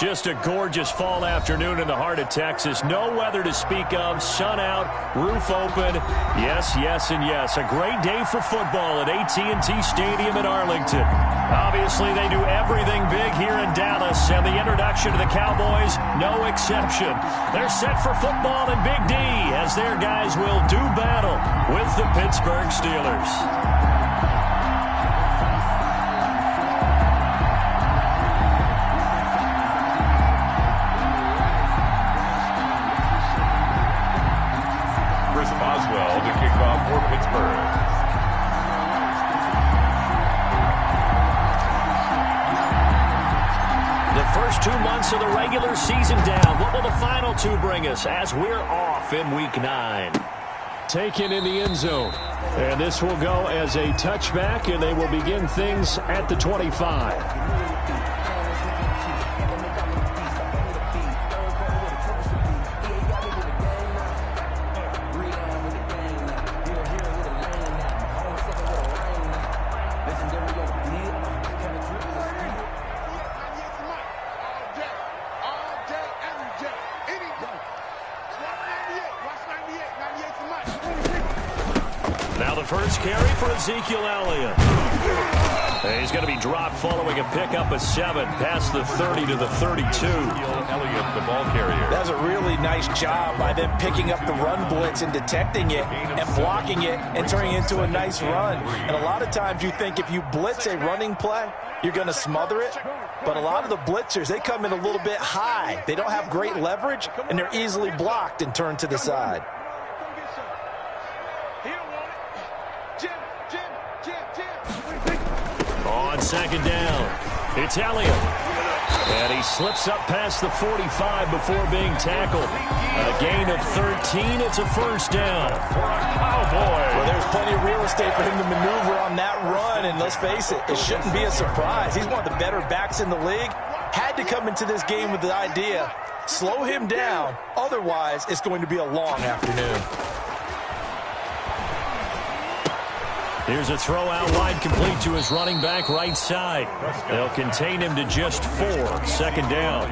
Just a gorgeous fall afternoon in the heart of Texas. No weather to speak of. Sun out, roof open. Yes, yes, and yes. A great day for football at AT&T Stadium in Arlington. Obviously, they do everything big here in Dallas, and the introduction to the Cowboys, no exception. They're set for football in Big D as their guys will do battle with the Pittsburgh Steelers. To kick off for Pittsburgh. The first 2 months of the regular season down. What will the final 2 bring us as we're off in Week 9? Taken in the end zone. And this will go as a touchback, and they will begin things at the 25. Now the first carry for Ezekiel Elliott. He's going to be dropped following a pickup of 7 past the 30 to the 32. Elliott, the ball carrier. That's a really nice job by them picking up the run blitz and detecting it and blocking it and turning it into a nice run. And a lot of times you think if you blitz a running play, you're going to smother it. But a lot of the blitzers, they come in a little bit high. They don't have great leverage, and they're easily blocked and turned to the side. On second down, it's Elliott. And he slips up past the 45 before being tackled. A gain of 13. It's a first down. Well, there's plenty of real estate for him to maneuver on that run. And let's face it, it shouldn't be a surprise. He's one of the better backs in the league. Had to come into this game with the idea, slow him down. Otherwise, it's going to be a long afternoon. Here's a throw out wide, complete to his running back right side. They'll contain him to just 4. Second down.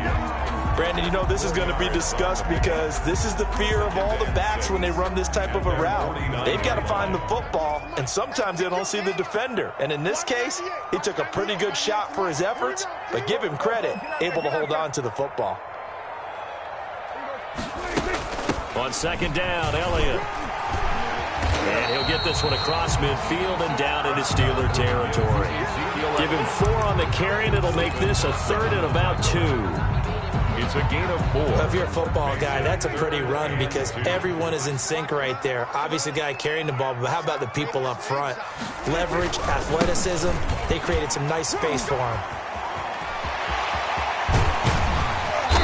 Brandon, you know this is going to be discussed because this is the fear of all the backs when they run this type of a route. They've got to find the football, and sometimes they don't see the defender. And in this case, he took a pretty good shot for his efforts, but give him credit, able to hold on to the football. On second down, Elliott. And he'll get this one across midfield and down into Steeler territory. Give him 4 on the carry, and it'll make this a 3rd and about 2. It's a gain of 4. If you're a football guy, that's a pretty run because everyone is in sync right there. Obviously, the guy carrying the ball, but how about the people up front? Leverage, athleticism, they created some nice space for him.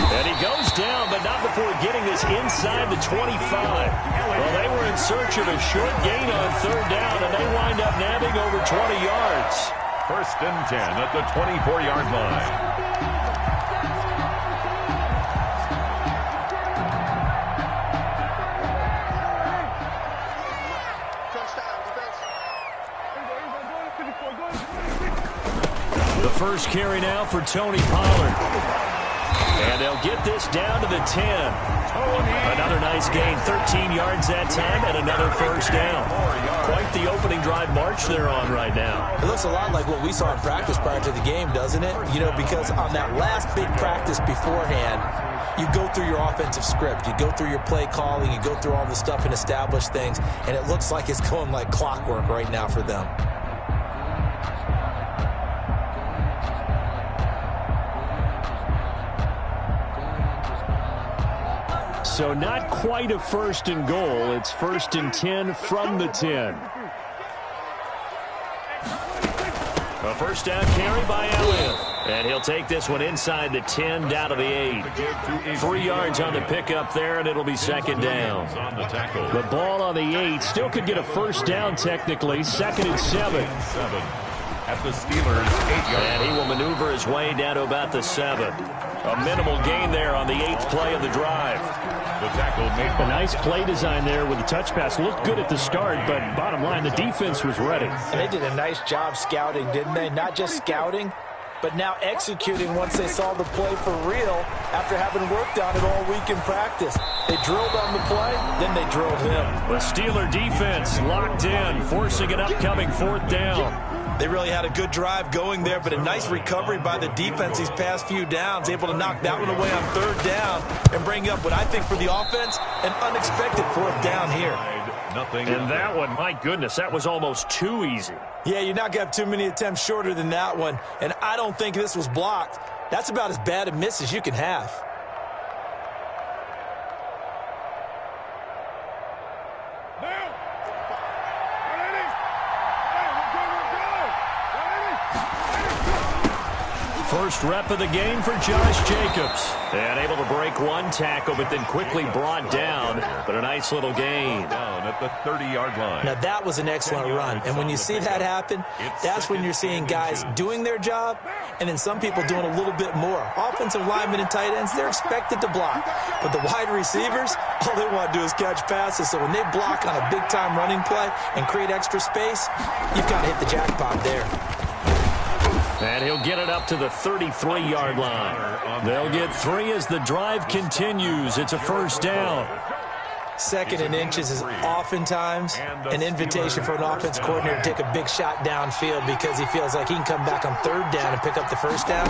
And he goes down, but not before getting this inside the 25. Well, they were in search of a short gain on 3rd down, and they wind up nabbing over 20 yards. 1st and 10 at the 24-yard line. The first carry now for Tony Pollard. And they'll get this down to the 10. Another nice gain, 13 yards that time, and another first down. Quite the opening drive march they're on right now. It looks a lot like what we saw in practice prior to the game, doesn't it? You know, because on that last big practice beforehand, you go through your offensive script. You go through your play calling. You go through all the stuff and establish things. And it looks like it's going like clockwork right now for them. So not quite a 1st and goal. It's 1st and 10 from the 10. A first down carry by Elliott. And he'll take this one inside the 10 down to the 8. 3 yards on the pickup there, and it'll be second down. The ball on the 8 still could get a first down technically. 2nd and 7. At the Steelers' 8-yard line. And he will maneuver his way down to about the 7. A minimal gain there on the 8th play of the drive. The tackle made a nice play design there with the touch pass. Looked good at the start, but bottom line, the defense was ready. And they did a nice job scouting, didn't they? Not just scouting, but now executing once they saw the play for real after having worked on it all week in practice. They drilled on the play, then they drilled him. The Steeler defense locked in, forcing an upcoming 4th down. They really had a good drive going there, but a nice recovery by the defense these past few downs, able to knock that one away on 3rd down and bring up what I think for the offense, an unexpected 4th down here. And that one, my goodness, that was almost too easy. Yeah, you're not going to have too many attempts shorter than that one, and I don't think this was blocked. That's about as bad a miss as you can have. First rep of the game for Josh Jacobs. And able to break one tackle, but then quickly brought down. But a nice little gain. Down at the 30-yard line. Now, that was an excellent run. And when you see that happen, that's when you're seeing guys doing their job and then some people doing a little bit more. Offensive linemen and tight ends, they're expected to block. But the wide receivers, all they want to do is catch passes. So when they block on a big-time running play and create extra space, you've got to hit the jackpot there. And he'll get it up to the 33-yard line. They'll get 3 as the drive continues. It's a 1st down. 2nd and inches is oftentimes an invitation for an offense coordinator to take a big shot downfield because he feels like he can come back on 3rd down and pick up the 1st down.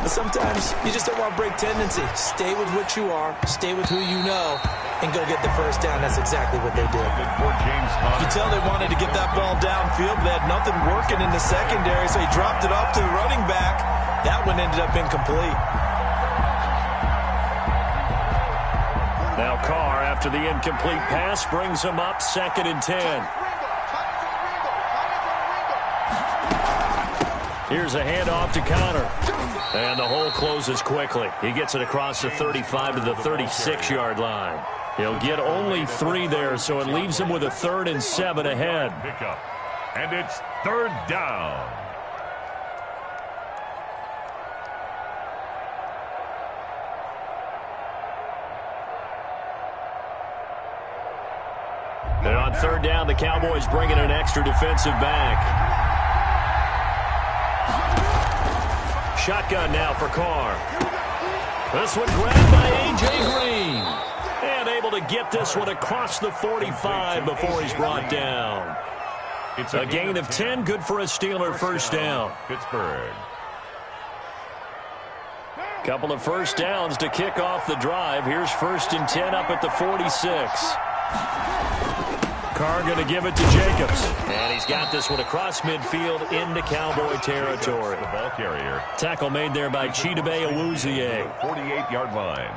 But sometimes you just don't want to break tendency. Stay with what you are, stay with who you know, and go get the 1st down. That's exactly what they did. You tell they wanted to get that ball downfield. They had nothing working in the secondary, so he dropped it off to the running back. That one ended up incomplete. Now Carr, after the incomplete pass, brings him up 2nd and 10. Here's a handoff to Connor. And the hole closes quickly. He gets it across the 35 to the 36-yard line. He'll get only 3 there, so it leaves him with a 3rd and 7 ahead. And it's 3rd down. And on 3rd down, the Cowboys bring in an extra defensive back. Shotgun now for Carr. This one grabbed by A.J. Green. And able to get this one across the 45 before he's brought down. It's a gain of 10, good for a Steeler 1st down. Pittsburgh. Couple of 1st downs to kick off the drive. Here's 1st and 10 up at the 46. Carr going to give it to Jacobs. And he's got this one across midfield into Cowboy territory. The ball carrier. Tackle made there by Chidobe Awuzie. 48-yard line.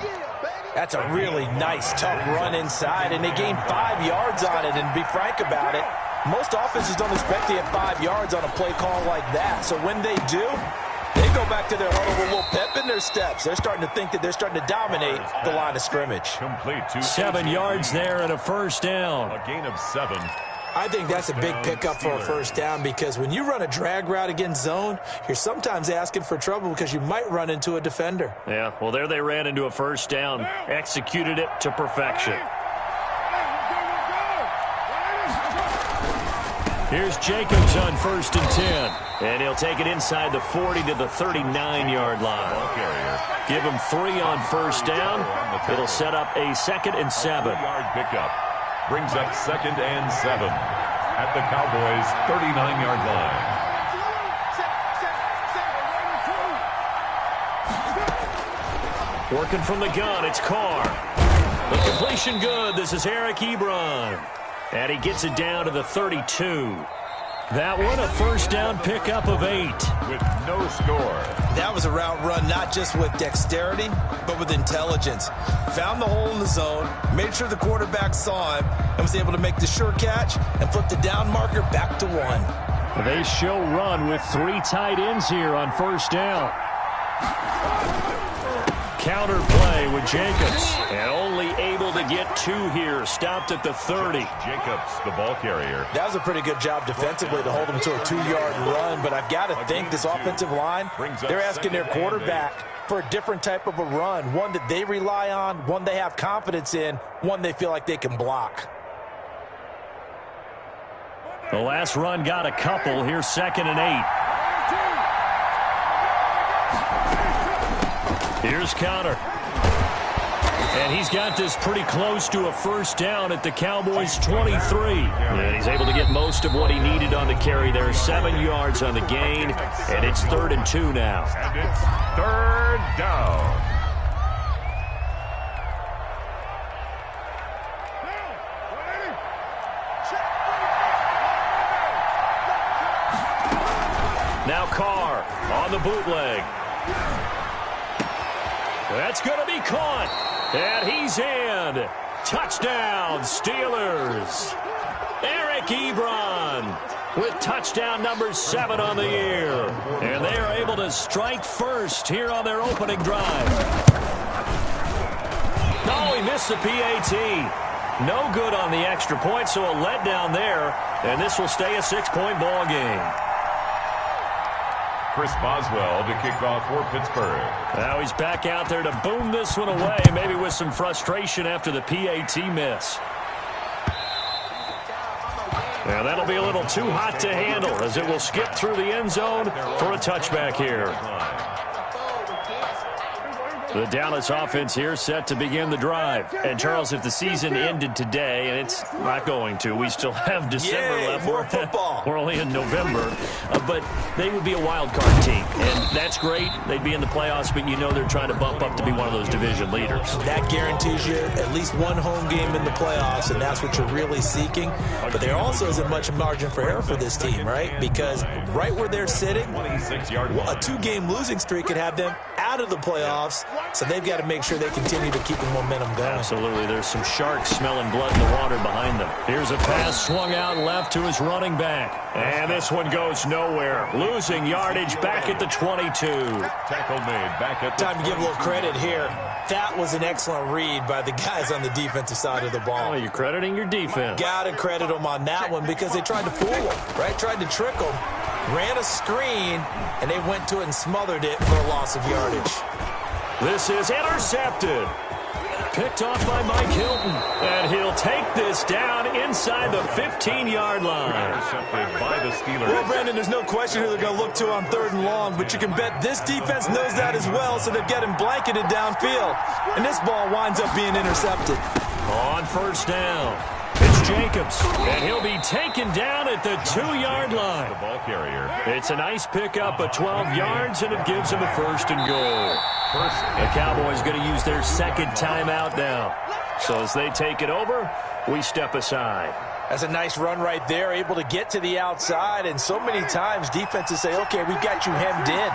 That's a really nice, tough run inside, and they gained 5 yards on it. And to be frank about it, most offenses don't expect to get 5 yards on a play call like that. So when they do, they go back to their huddle with a little pep in their steps. They're starting to think that they're starting to dominate the line of scrimmage. Complete to 7 yards there and a 1st down. A gain of 7. I think that's a big pickup for a 1st down because when you run a drag route against zone, you're sometimes asking for trouble because you might run into a defender. Yeah, well, there they ran into a 1st down, executed it to perfection. Here's Jacobs on 1st and 10. And he'll take it inside the 40 to the 39-yard line. Give him 3 on 1st down. It'll set up a 2nd and 7. Yard pickup. Brings up 2nd and 7 at the Cowboys' 39-yard line. Working from the gun, it's Carr. The completion good. This is Eric Ebron. And he gets it down to the 32. That one, a 1st down pickup of 8. With no score. That was a route run not just with dexterity, but with intelligence. Found the hole in the zone, made sure the quarterback saw him, and was able to make the sure catch and flip the down marker back to 1. They show run with 3 tight ends here on 1st down. Counter play with Jacobs. And only able to get 2 here. Stopped at the 30. Jacobs, the ball carrier. That was a pretty good job defensively to hold him to a 2-yard run. But I've got to think this offensive line, they're asking their quarterback for a different type of a run. One that they rely on, one they have confidence in, one they feel like they can block. The last run got a couple. Here's 2nd and 8. Here's Connor. And he's got this pretty close to a first down at the Cowboys' 23. And he's able to get most of what he needed on the carry there. 7 yards on the gain. And it's 3rd and 2 now. And it's 3rd down. Now Carr on the bootleg. That's going to be caught. And he's in. Touchdown, Steelers. Eric Ebron with touchdown number 7 on the year. And they are able to strike first here on their opening drive. Oh, he missed the PAT. No good on the extra point, so a letdown there. And this will stay a 6-point ball game. Chris Boswell to kick off for Pittsburgh. Now he's back out there to boom this one away, maybe with some frustration after the PAT miss. Now that'll be a little too hot to handle as it will skip through the end zone for a touchback here. The Dallas offense here set to begin the drive. And, Charles, if the season ended today, and it's not going to, we still have December left. More football. We're only in November. But they would be a wild card team. And that's great. They'd be in the playoffs, but you know they're trying to bump up to be one of those division leaders. That guarantees you at least one home game in the playoffs, and that's what you're really seeking. But there also isn't much margin for error for this team, right? Because right where they're sitting, a 2-game losing streak could have them out of the playoffs. So they've got to make sure they continue to keep the momentum going. Absolutely. There's some sharks smelling blood in the water behind them. Here's a pass swung out left to his running back. And this one goes nowhere. Losing yardage back at the 22. Tackle made back at the Time to give a little credit here. That was an excellent read by the guys on the defensive side of the ball. Oh, you're crediting your defense. Got to credit them on that one because they tried to fool them, right? Tried to trick them. Ran a screen, and they went to it and smothered it for a loss of yardage. This is intercepted. Picked off by Mike Hilton. And he'll take this down inside the 15-yard line. Intercepted by the Steelers. Well, Brandon, there's no question who they're going to look to on 3rd and long, but you can bet this defense knows that as well, so they've got him blanketed downfield. And this ball winds up being intercepted. On first down, it's Jacobs, and he'll be taken down at the 2-yard line. The ball carrier. It's a nice pickup of 12 yards, and it gives him a 1st and goal. The Cowboys going to use their 2nd timeout now. So as they take it over, we step aside. That's a nice run right there, able to get to the outside, and so many times defenses say, okay, we've got you hemmed in.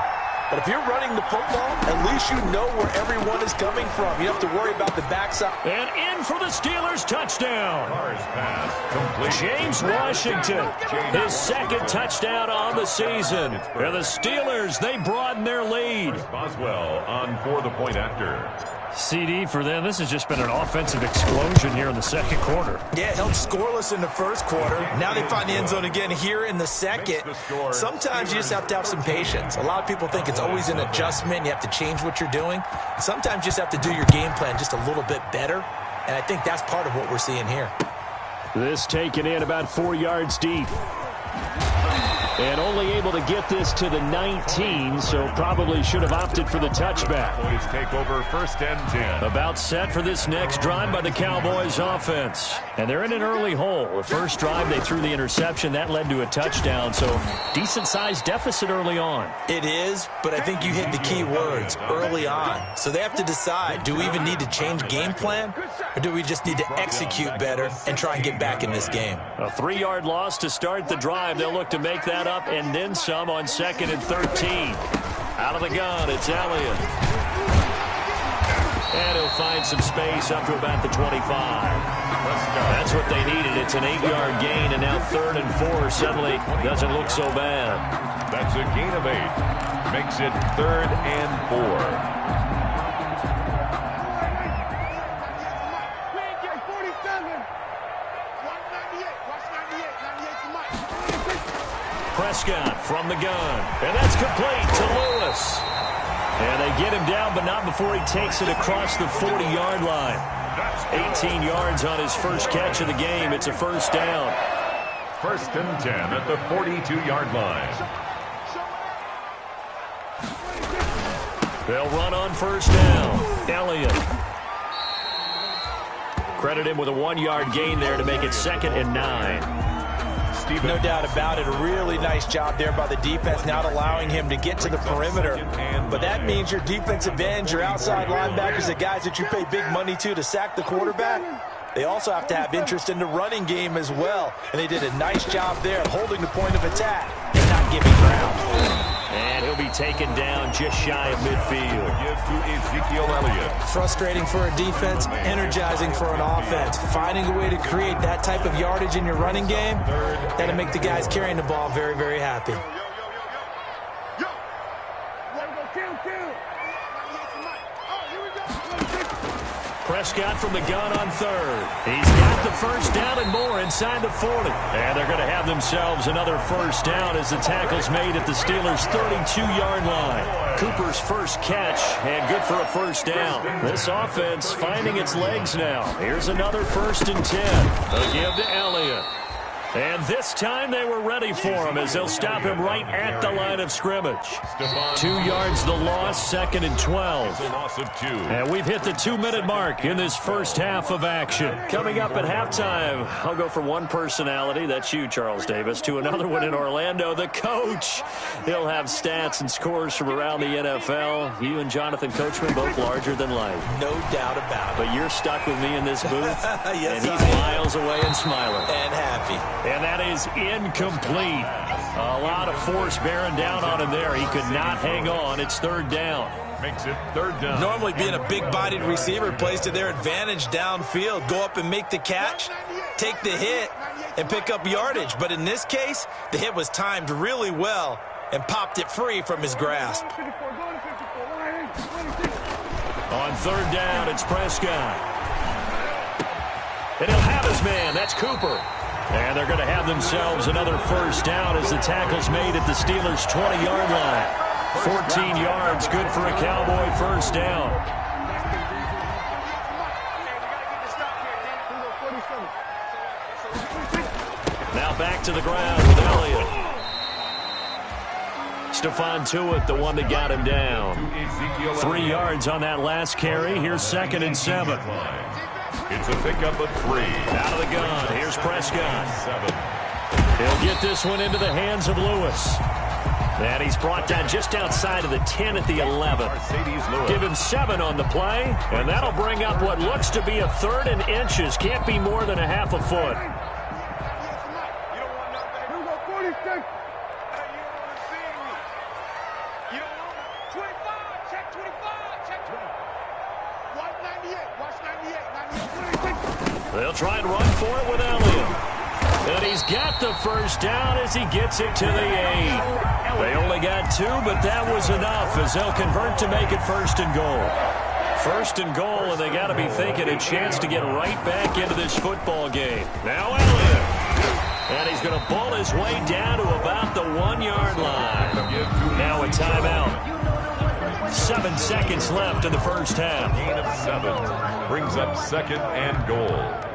But if you're running the football, at least you know where everyone is coming from. You don't have to worry about the backside. And in for the Steelers touchdown. James Washington, his 2nd touchdown on the season. And the Steelers, they broaden their lead. Boswell on for the point after. CD for them. This has just been an offensive explosion here in the 2nd quarter. Yeah, held scoreless in the 1st quarter. Now they find the end zone again here in the 2nd. Sometimes you just have to have some patience. A lot of people think it's always an adjustment. You have to change what you're doing. Sometimes you just have to do your game plan just a little bit better. And I think that's part of what we're seeing here. This taken in about 4 yards deep. And only able to get this to the 19, so probably should have opted for the touchback. Cowboys take over 1st and 10. About set for this next drive by the Cowboys offense. And they're in an early hole. The first drive, they threw the interception. That led to a touchdown, so decent-sized deficit early on. It is, but I think you hit the key words, early on. So they have to decide, do we even need to change game plan, or do we just need to execute better and try and get back in this game? A 3-yard loss to start the drive. They'll look to make that up and then some on 2nd and 13. Out of the gun, it's Elliott. And he'll find some space up to about the 25. That's what they needed. It's an 8-yard gain, and now 3rd and 4 suddenly doesn't look so bad. That's a gain of 8. Makes it 3rd and 4. Prescott from the gun. And that's complete to Lewis. And they get him down, but not before he takes it across the 40-yard line. 18 yards on his first catch of the game. It's a 1st down. 1st and 10 at the 42-yard line. They'll run on first down. Elliott. Credit him with a 1-yard gain there to make it 2nd and 9. No doubt about it. A really nice job there by the defense, not allowing him to get to the perimeter. But that means your defensive ends, your outside linebackers, the guys that you pay big money to sack the quarterback, they also have to have interest in the running game as well. And they did a nice job there of holding the point of attack and not giving ground. And he'll be taken down just shy of midfield. Give to Ezekiel Elliott. Frustrating for a defense, energizing for an offense. Finding a way to create that type of yardage in your running game, that'll make the guys carrying the ball very, very happy. Prescott from the gun on 3rd. He's got the first down and more inside the 40. And they're going to have themselves another first down as the tackle's made at the Steelers' 32-yard line. Cooper's first catch, and good for a first down. This offense finding its legs now. Here's another 1st and 10. They'll give to Elliott. And this time they were ready for him as they'll stop him right at the line of scrimmage. 2 yards the loss, 2nd and 12. A loss of 2. And we've hit the 2-minute mark in this first half of action. Coming up at halftime, I'll go from one personality, that's you, Charles Davis, to another one in Orlando, the coach. He'll have stats and scores from around the NFL. You and Jonathan Coachman both larger than life. No doubt about it. But you're stuck with me in this booth, Yes, and he's miles away and smiling. And happy. And that is incomplete. A lot of force bearing down on him there. He could not hang on. It's 3rd down. Makes it 3rd down. Normally being a big-bodied receiver plays to their advantage downfield. Go up and make the catch, take the hit, and pick up yardage. But in this case, the hit was timed really well and popped it free from his grasp. On 3rd down, it's Prescott. And he'll have his man. That's Cooper. And they're going to have themselves another first down as the tackle's made at the Steelers' 20-yard line. 14 yards, good for a Cowboy first down. Now back to the ground with Elliott. Stephon Tuitt, the one that got him down. 3 yards on that last carry. Here's 2nd and 7. It's a pickup of 3. Out of the gun. Here's Prescott. 7. He'll get this one into the hands of Lewis. And he's brought down just outside of the 10 at the 11. Give him 7 on the play, and that'll bring up what looks to be a 3rd and inches. Can't be more than a half a foot. They'll try and run for it with Elliott. And he's got the first down as he gets it to the 8. They only got 2, but that was enough as they'll convert to make it 1st and goal. 1st and goal, and they got to be thinking a chance to get right back into this football game. Now Elliott. And he's going to bull his way down to about the 1-yard line. Now a timeout. 7 seconds left in the first half. Gain of 7 brings up 2nd and goal.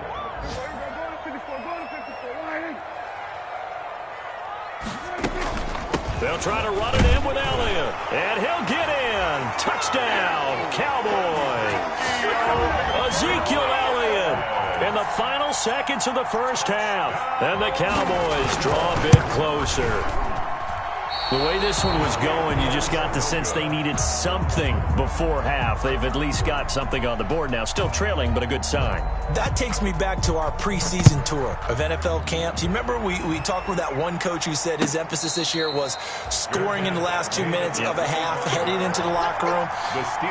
They'll try to run it in with Elliott. And he'll get in. Touchdown, Cowboys. Ezekiel Elliott in the final seconds of the first half. And the Cowboys draw a bit closer. The way this one was going, you just got the sense they needed something before half. They've at least got something on the board now. Still trailing, but a good sign. That takes me back to our preseason tour of NFL camps. You remember we talked with that one coach who said his emphasis this year was scoring in the last 2 minutes of a half, heading into the locker room.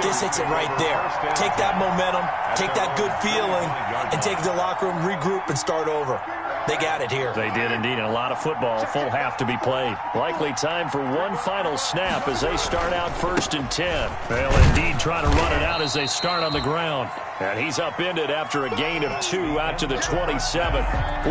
This hits it right there. Take that momentum, take that good feeling, and take the locker room, regroup, and start over. They got it here. They did indeed. And a lot of football, full half to be played. Likely time for one final snap as they start out 1st and 10. They'll indeed try to run it out as they start on the ground. And he's upended after a gain of 2 out to the 27.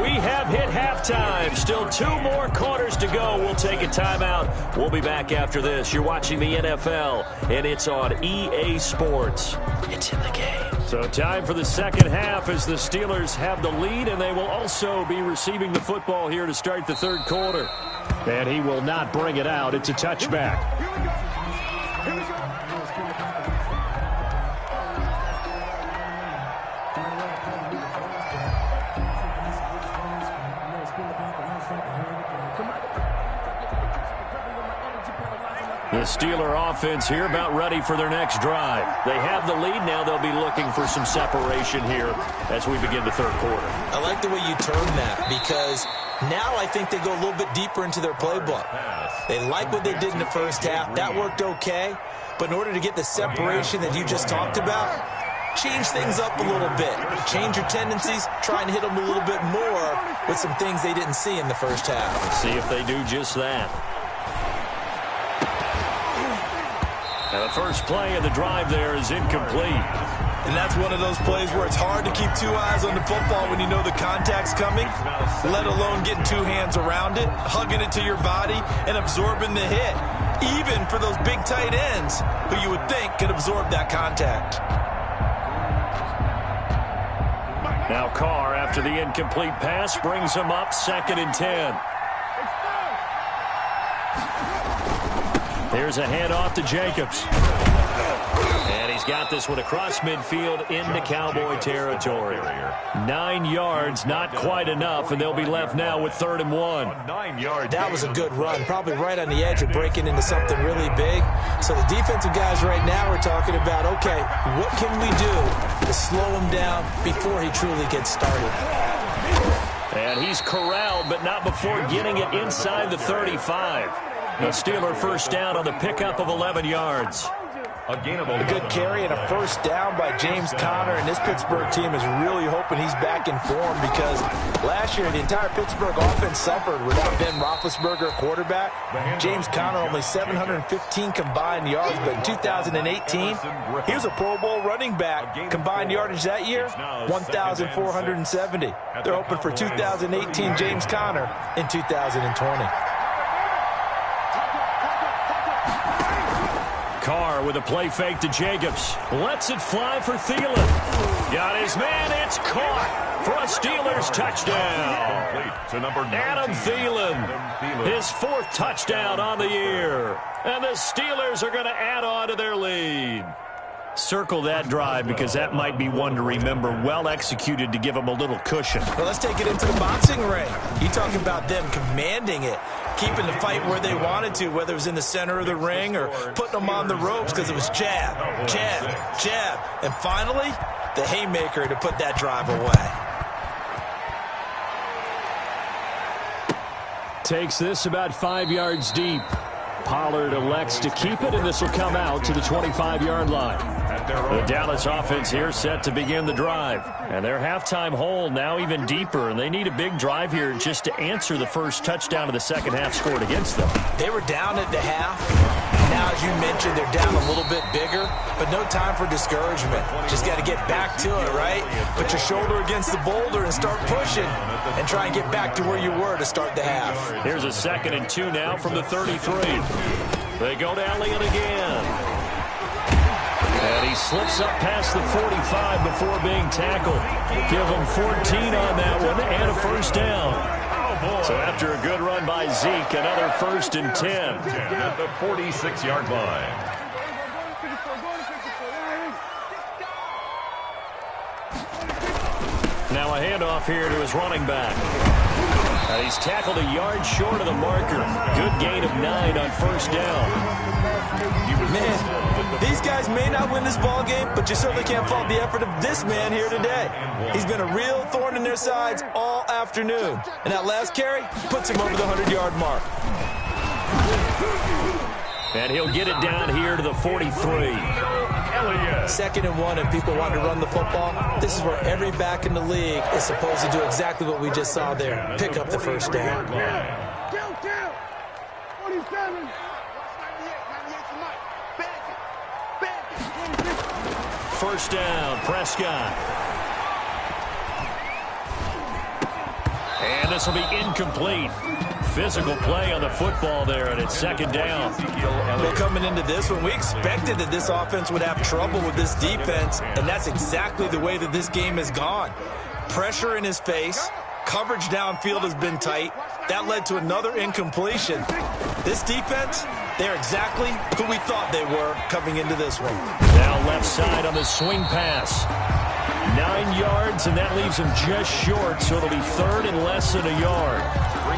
We have hit halftime. Still 2 more quarters to go. We'll take a timeout. We'll be back after this. You're watching the NFL, and it's on EA Sports. It's in the game. So time for the second half as the Steelers have the lead, and they will also be receiving the football here to start the 3rd quarter. And he will not bring it out. It's a touchback. The Steeler offense here about ready for their next drive. They have the lead. Now they'll be looking for some separation here as we begin the third quarter. I like the way you term that because now I think they go a little bit deeper into their playbook. They like what they did in the first half. That worked okay. But in order to get the separation that you just talked about, change things up a little bit. Change your tendencies. Try and hit them a little bit more with some things they didn't see in the first half. Let's see if they do just that. And the first play of the drive there is incomplete. And that's one of those plays where it's hard to keep two eyes on the football when you know the contact's coming, let alone getting two hands around it, hugging it to your body, and absorbing the hit, even for those big tight ends who you would think could absorb that contact. Now Carr, after the incomplete pass, brings him up 2nd and 10. Here's a handoff to Jacobs. And he's got this one across midfield into Cowboy territory. 9 yards, not quite enough, and they'll be left now with 3rd and 1. That was a good run, probably right on the edge of breaking into something really big. So the defensive guys right now are talking about, okay, what can we do to slow him down before he truly gets started? And he's corralled, but not before getting it inside the 35. The Steeler first down on the pickup of 11 yards. A good carry and a first down by James Conner, and this Pittsburgh team is really hoping he's back in form because last year the entire Pittsburgh offense suffered without Ben Roethlisberger at quarterback. James Conner only 715 combined yards, but in 2018 he was a Pro Bowl running back. Combined yardage that year, 1,470. They're hoping for 2018 James Conner in 2020. Carr with a play fake to Jacobs. Lets it fly for Thielen. Got his man. It's caught for a Steelers touchdown. Adam Thielen, his 4th touchdown on the year. And the Steelers are going to add on to their lead. Circle that drive because that might be one to remember. Well executed to give them a little cushion. Well, let's take it into the boxing ring. You talk about them commanding it, keeping the fight where they wanted to, whether it was in the center of the ring or putting them on the ropes because it was jab, jab, jab. And finally, the haymaker to put that drive away. Takes this about 5 yards deep. Pollard elects to keep it, and this will come out to the 25-yard line. The Dallas offense here set to begin the drive. And their halftime hole now even deeper, and they need a big drive here just to answer the first touchdown of the second half scored against them. They were down at the half. Now, as you mentioned, they're down a little bit bigger, but no time for discouragement. Just got to get back to it, right? Put your shoulder against the boulder and start pushing and try and get back to where you were to start the half. Here's a 2nd and 2 now from the 33. They go to Elliott again. And he slips up past the 45 before being tackled. Give him 14 on that one and a first down. So after a good run by Zeke, another 1st and 10. At the 46-yard line. Now a handoff here to his running back. And he's tackled a yard short of the marker. Good gain of 9 on first down. Man, these guys may not win this ball game, but you certainly can't fault the effort of this man here today. He's been a real thorn in their sides all afternoon. And that last carry puts him over the 100-yard mark. And he'll get it down here to the 43. 2nd and 1, and people want to run the football. This is where every back in the league is supposed to do exactly what we just saw there. Pick up the first down. 47. First down, Prescott. And this will be incomplete. Physical play on the football there, and it's 2nd down. Well, coming into this one, we expected that this offense would have trouble with this defense, and that's exactly the way that this game has gone. Pressure in his face. Coverage downfield has been tight. That led to another incompletion. This defense, they're exactly who we thought they were coming into this one. Now left side on the swing pass. 9 yards, and that leaves him just short, so it'll be 3rd and less than a yard.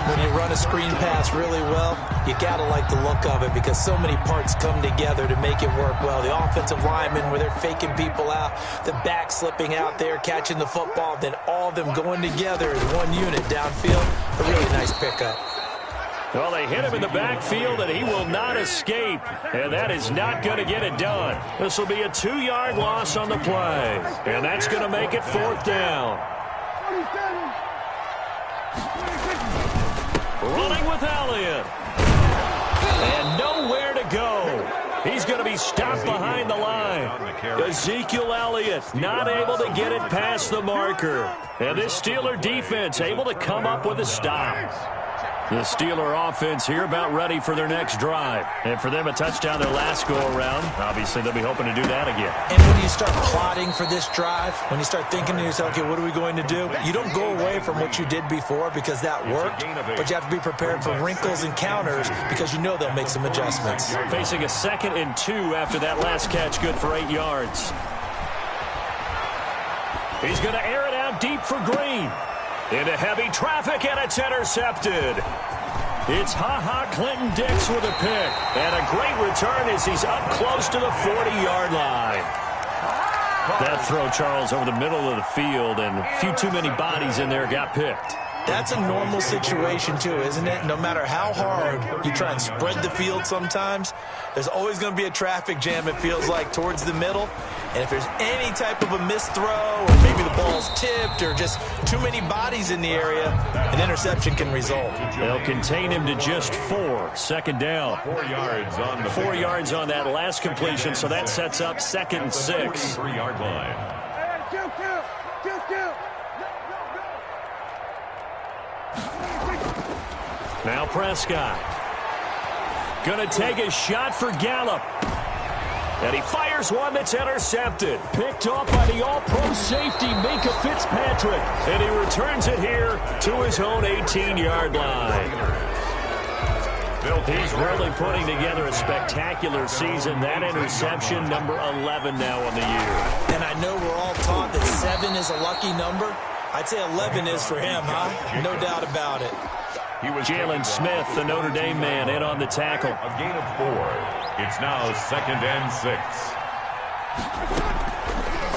When you run a screen pass really well, you got to like the look of it because so many parts come together to make it work well. The offensive linemen, where they're faking people out, the back slipping out there, catching the football, then all of them going together as one unit downfield. A really nice pickup. Well, they hit him in the backfield, and he will not escape. And that is not going to get it done. This will be a 2-yard loss on the play. And that's going to make it 4th down. Running with Elliott. And nowhere to go. He's going to be stopped behind the line. Ezekiel Elliott not able to get it past the marker. And this Steeler defense able to come up with a stop. The Steeler offense here about ready for their next drive. And for them, a touchdown their last go-around. Obviously, they'll be hoping to do that again. And when you start plotting for this drive, when you start thinking to yourself, okay, what are we going to do? You don't go away from what you did before because that worked, but you have to be prepared for wrinkles and counters because you know they'll make some adjustments. Facing a 2nd and 2 after that last catch, good for 8 yards. He's going to air it out deep for Green. Into heavy traffic, and it's intercepted. It's Clinton-Dix with a pick. And a great return as he's up close to the 40-yard line. That throw, Charles, over the middle of the field, and a few too many bodies in there got picked. That's a normal situation, too, isn't it? No matter how hard you try and spread the field sometimes, there's always going to be a traffic jam, it feels like, towards the middle. And if there's any type of a missed throw or maybe the ball's tipped or just too many bodies in the area, an interception can result. They'll contain him to just 4. 2nd down. 4 yards on the 4 yards on that last completion, so that sets up 2nd and 6. 3-yard line. Now Prescott. Gonna take a shot for Gallup. And he fires one that's intercepted. Picked off by the all-pro safety, Minka Fitzpatrick. And he returns it here to his own 18-yard line. He's really putting together a spectacular season. That interception, number 11 now on the year. And I know we're all taught that 7 is a lucky number. I'd say 11 is for him, huh? No doubt about it. Jalen Smith, the Notre Dame man, in on the tackle. A gain of 4. It's now 2nd and 6.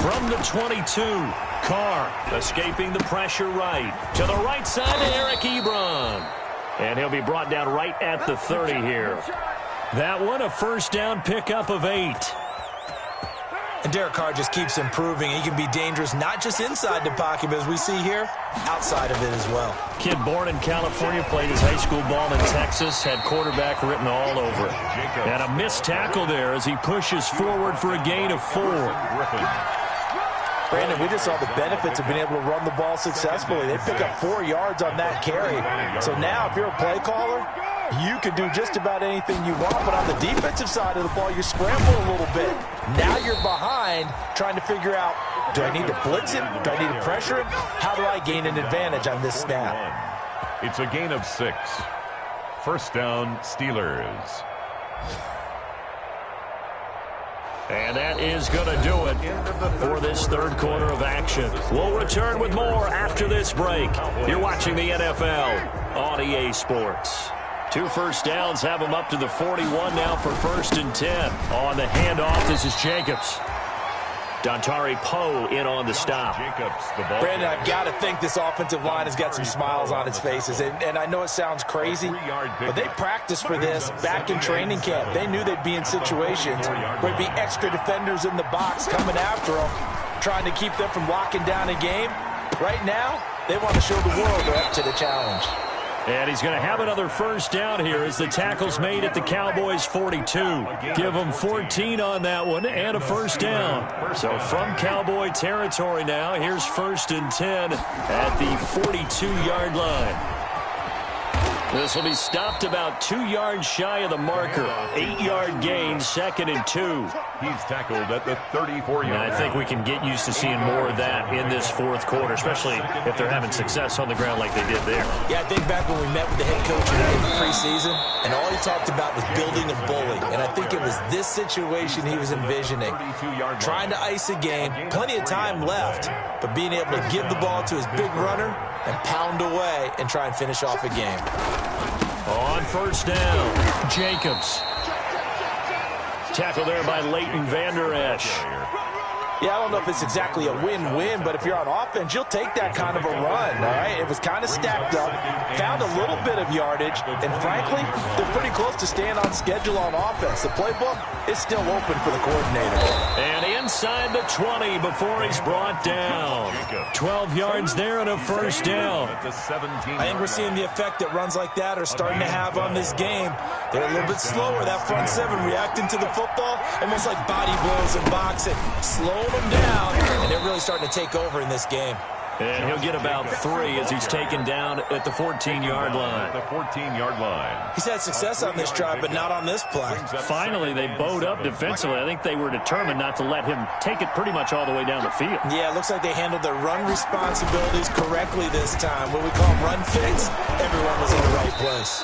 From the 22, Carr escaping the pressure right. To the right side to Eric Ebron. And he'll be brought down right at the 30 here. That one, a 1st down pickup of 8. And Derek Carr just keeps improving. He can be dangerous not just inside the pocket, but as we see here, outside of it as well. Kid born in California, played his high school ball in Texas, had quarterback written all over it. And a missed tackle there as he pushes forward for a gain of 4. Brandon, we just saw the benefits of being able to run the ball successfully. They pick up 4 yards on that carry. So now if you're a play caller, you can do just about anything you want, but on the defensive side of the ball, you scramble a little bit. Now you're behind trying to figure out, do I need to blitz him? Do I need to pressure him? How do I gain an advantage on this snap? It's a gain of 6. 1st down, Steelers. And that is going to do it for this 3rd quarter of action. We'll return with more after this break. You're watching the NFL on EA Sports. 2 first downs have them up to the 41 now for 1st and 10. On the handoff, this is Jacobs. Dontari Poe in on the stop. Jacobs, the ball. Brandon, I've got to think this offensive line has got some smiles on its faces. And I know it sounds crazy, but they practiced for this back in training camp. They knew they'd be in situations where there'd be extra defenders in the box coming after them, trying to keep them from locking down a game. Right now, they want to show the world they're up to the challenge. And he's going to have another 1st down here as the tackle's made at the Cowboys' 42. Give them 14 on that one and a 1st down. So from Cowboy territory now, here's 1st and 10 at the 42-yard line. This will be stopped about 2 yards shy of the marker. 8-yard gain, 2nd and 2. He's tackled at the 34-yard line. I think we can get used to seeing more of that in this 4th quarter, especially if they're having success on the ground like they did there. Yeah, I think back when we met with the head coach in the preseason, and all he talked about was building a bully. And I think it was this situation he was envisioning. Trying to ice a game, plenty of time left, but being able to give the ball to his big runner and pound away and try and finish off a game. On first down, Jacobs. Tackle there by Leighton Vander Esch. Yeah, I don't know if it's exactly a win-win, but if you're on offense, you'll take that kind of a run, all right? It was kind of stacked up, found a little bit of yardage, and frankly, they're pretty close to staying on schedule on offense. The playbook is still open for the coordinator. And inside the 20 before he's brought down. 12 yards there and a first down. I think we're seeing the effect that runs like that are starting to have on this game. They're a little bit slower, that front seven, reacting to the football, almost like body blows in boxing. Slow them down, and they're really starting to take over in this game. And he'll get about 3 as he's taken down at the 14-yard line. The 14-yard line. He's had success on this drive, but not on this play. Finally, they bowed up defensively. I think they were determined not to let him take it pretty much all the way down the field. Yeah, it looks like they handled their run responsibilities correctly this time. What we call run fits, everyone was in the right place.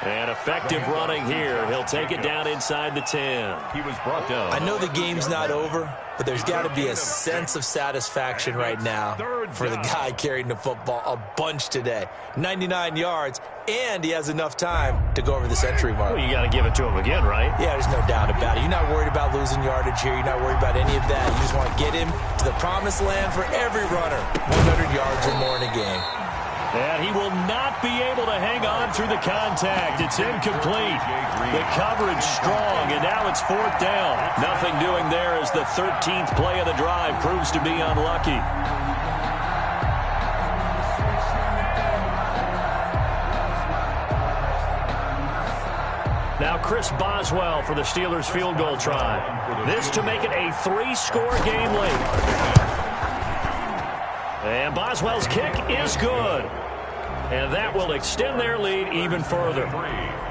And effective running here. He'll take it down inside the 10. He was brought down. I know the game's not over, but there's got to be a sense of satisfaction right now for the guy carrying the football a bunch today. 99 yards, and he has enough time to go over this entry mark. Well, you got to give it to him again, right? Yeah, there's no doubt about it. You're not worried about losing yardage here. You're not worried about any of that. You just want to get him to the promised land for every runner. 100 yards or more in a game. And he will not be able to hang on through the contact. It's incomplete. The coverage strong, and now it's fourth down. Nothing doing there as the 13th play of the drive proves to be unlucky. Now Chris Boswell for the Steelers field goal try. This to make it a 3-score game late. And Boswell's kick is good. And that will extend their lead even further.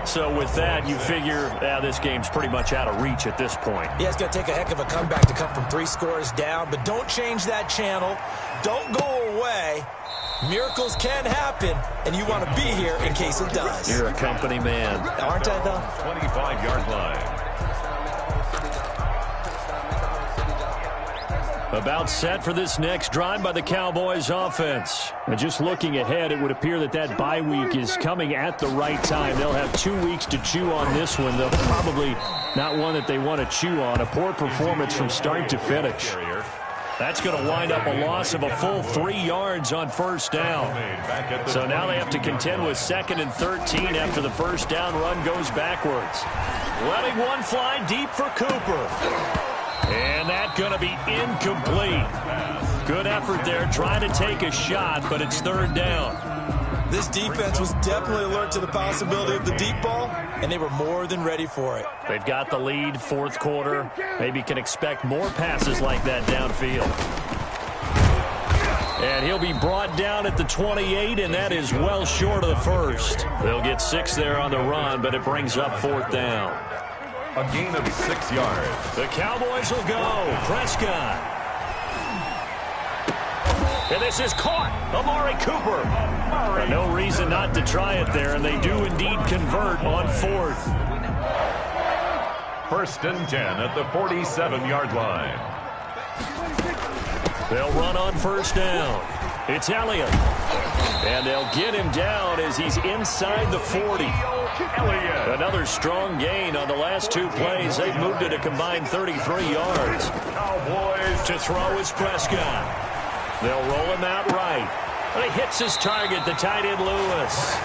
So with that, you figure this game's pretty much out of reach at this point. Yeah, it's going to take a heck of a comeback to come from 3 scores down. But don't change that channel. Don't go away. Miracles can happen, and you want to be here in case it does. You're a company man. Aren't I, though? 25-yard line. About set for this next drive by the Cowboys offense. And just looking ahead, it would appear that that bye week is coming at the right time. They'll have 2 weeks to chew on this one. They'll probably not one that they want to chew on. A poor performance from start to finish. That's going to wind up a loss of a full 3 yards on first down. So now they have to contend with 2nd and 13 after the first down run goes backwards. Letting one fly deep for Cooper. And that's going to be incomplete. Good effort there, trying to take a shot, but it's third down. This defense was definitely alert to the possibility of the deep ball, and they were more than ready for it. They've got the lead, fourth quarter. Maybe can expect more passes like that downfield. And he'll be brought down at the 28, and that is well short of the first. They'll get 6 there on the run, but it brings up fourth down. A gain of 6 yards. The Cowboys will go. Prescott. And this is caught. Amari Cooper. No reason not to try it there, and they do indeed convert on fourth. 1st and 10 at the 47-yard line. They'll run on first down. It's Elliott. And they'll get him down as he's inside the 40. Another strong gain on the last 2 plays. They've moved it a combined 33 yards. Cowboys to throw is Prescott. They'll roll him out right. But he hits his target, the tight end Lewis.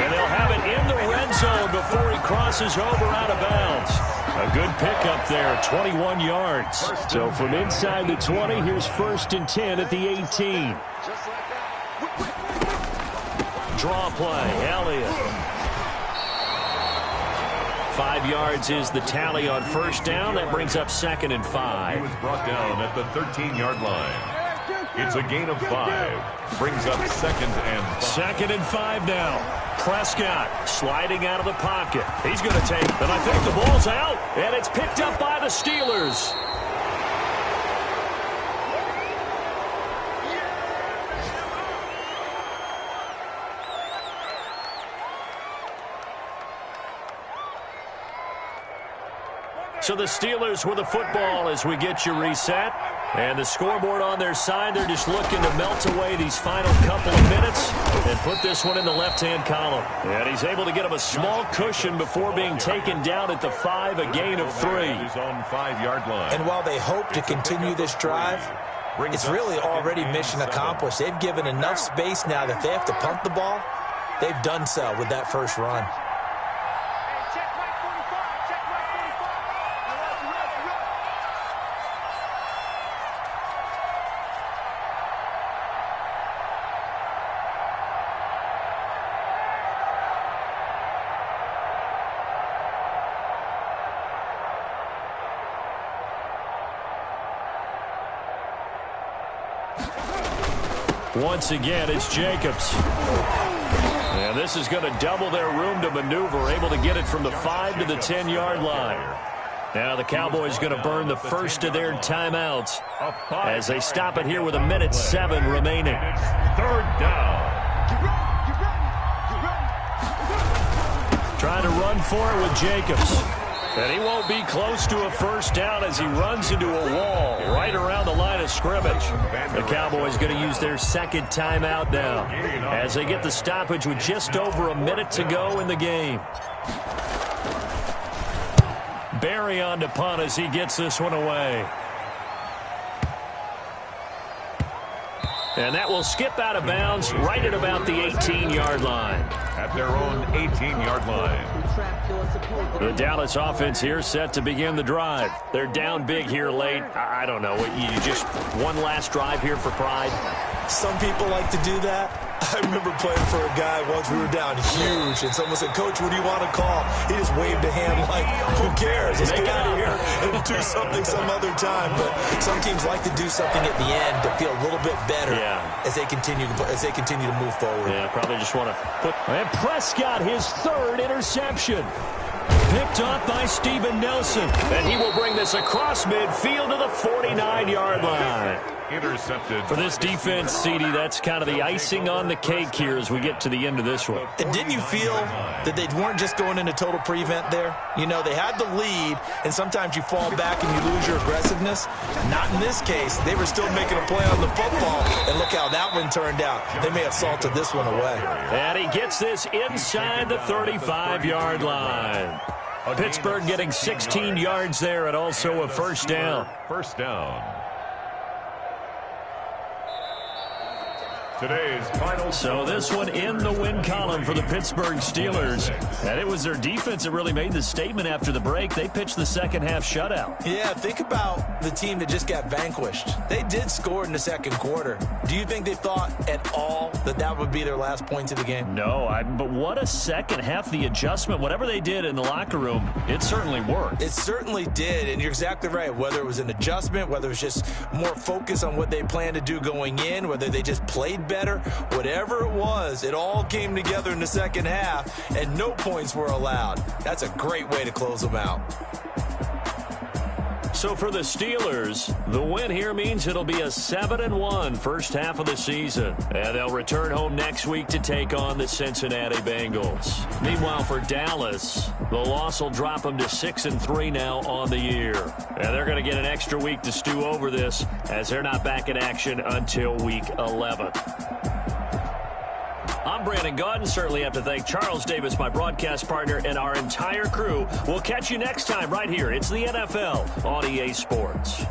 And they'll have it in the red zone before he crosses over out of bounds. A good pickup there, 21 yards. So from inside the 20, here's 1st and 10 at the 18. Draw play, Elliott. 5 yards is the tally on first down. That brings up 2nd and 5. He was brought down at the 13-yard line. It's a gain of 5. Brings up 2nd and 5. 2nd and 5 now. Prescott sliding out of the pocket. He's going to take, and I think the ball's out, and it's picked up by the Steelers. So the Steelers with the football as we get you reset. And the scoreboard on their side, they're just looking to melt away these final couple of minutes and put this one in the left-hand column. And he's able to get him a small cushion before being taken down at the 5, a gain of 3. His own 5-yard line. And while they hope to continue this drive, it's really already mission accomplished. They've given enough space now that if they have to punt the ball, they've done so with that first run. Once again, it's Jacobs. And this is going to double their room to maneuver, able to get it from the 5 to the 10-yard line. Now the Cowboys going to burn the first of their timeouts as they stop it here with 1:07 remaining. Third down. Trying to run for it with Jacobs. And he won't be close to a first down as he runs into a wall right around the line of scrimmage. The Cowboys going to use their second timeout now as they get the stoppage with just over a minute to go in the game. Barry on to punt as he gets this one away. And that will skip out of bounds right at about the 18-yard line. At their own 18-yard line. The Dallas offense here set to begin the drive. They're down big here late. I don't know. You just one last drive here for pride? Some people like to do that. I remember playing for a guy once. We were down huge, and someone said, "Coach, what do you want to call?" He just waved a hand like, "Who cares? Let's get out of here and do something some other time." But some teams like to do something at the end to feel a little bit better as they continue to move forward. Yeah, probably just want to put. And Prescott, his third interception. Picked off by Steven Nelson. And he will bring this across midfield to the 49-yard line. Intercepted. For this defense, CD, that's kind of the icing on the cake here as we get to the end of this one. And didn't you feel that they weren't just going into total prevent there? You know, they had the lead, and sometimes you fall back and you lose your aggressiveness. Not in this case. They were still making a play on the football, and look how that one turned out. They may have salted this one away. And he gets this inside the 35-yard line. Pittsburgh getting 16 yards there and also a first down. First down. Today's final. So this one in the win column for the Pittsburgh Steelers. And it was their defense that really made the statement after the break. They pitched the second half shutout. Yeah, think about the team that just got vanquished. They did score in the second quarter. Do you think they thought at all that that would be their last point of the game? No, but what a second half. The adjustment, whatever they did in the locker room, it certainly worked. It certainly did, and you're exactly right. Whether it was an adjustment, whether it was just more focus on what they planned to do going in, whether they just played better, whatever it was, it all came together in the second half, and no points were allowed. That's a great way to close them out. So for the Steelers, the win here means it'll be a 7-1 first half of the season. And they'll return home next week to take on the Cincinnati Bengals. Meanwhile, for Dallas, the loss will drop them to 6-3 now on the year. And they're going to get an extra week to stew over this as they're not back in action until week 11. I'm Brandon Gaudin. Certainly have to thank Charles Davis, my broadcast partner, and our entire crew. We'll catch you next time right here. It's the NFL on EA Sports.